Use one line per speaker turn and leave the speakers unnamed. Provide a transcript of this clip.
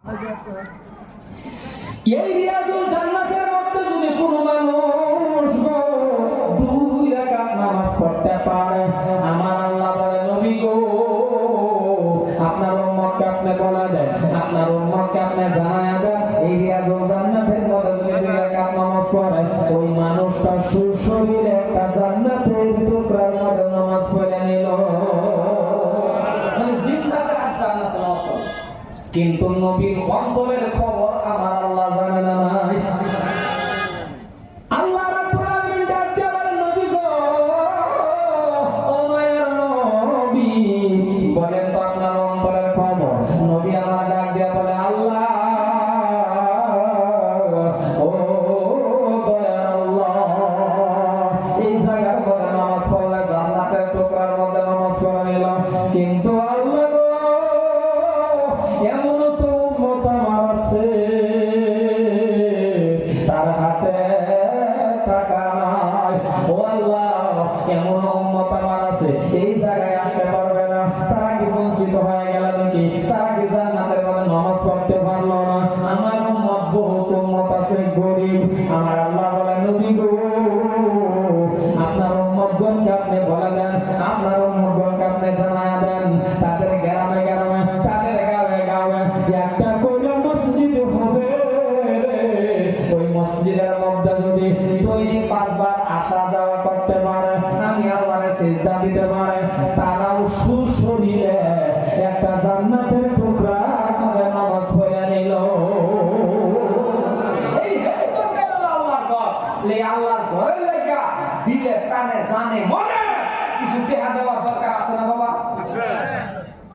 এই রিয়াজুল জান্নাতের মধ্যে যদি কোনো মানুষ 2 রাকাত নামাজ পড়তে পারে, আমার আল্লাহ বলে নবী গো আপনার উম্মতকে আপনি বলে দেন, আপনার উম্মতকে আপনি জানায়া দেন, এই রিয়াজুল জান্নাতের মধ্যে যদি 2 রাকাত নামাজ পড়ে, ওই মানুষটা সুশরীরে একটা জান্নাতের টুকরার মধ্যে নামাজ পড়ে নিল। কিন্তু নবীর অন্তরের খবর আমার আল্লাহ জানে না। নাই আল্লাহ রাব্বুল আলামিন ডাক দিয়ে বলেন নবী গো ও মায়ের নবী বলেন তো আপনার অন্তরের খবর। নবী আমার ডাক দিয়ে বলে আল্লাহ ও দয়ার আল্লাহ, এই জায়গার মধ্যে নামাজ পড়লে জান্নাতের টুকরার মধ্যে নামাজ পড়ে নিলাম, কিন্তু আল্লাহ এমন তো উম্মত আমার আছে তার হাতে টাকা নাই। ও আল্লাহ এমন উম্মত আমার আছে এই জায়গায় আসতে পারবে না, তারা কি বঞ্চিত হয়ে গেল নাকি? তারা কি জান্নাতের মধ্যে নামাজ পড়তে পারলো না? আমার উম্মত বহুত উম্মত আছে গরিব। আমার আল্লাহ বলে নবী গো আপনার উম্মতগণকে আপনি বলে দেন, আপনার উম্মতগণকে আপনি জানায়া দেন, তাদের গ্রামে গ্রামে তাদের গাঁয়ে গাঁয়ে একটা করে মসজিদ হবে, ওই মসজিদের মধ্যে যদি দৈনিক 5 বার আসা যাওয়া করতে পারে, আমি আল্লাহরে সিজদা দিতে পারে, তারাও সুশরীরে একটা জান্নাতের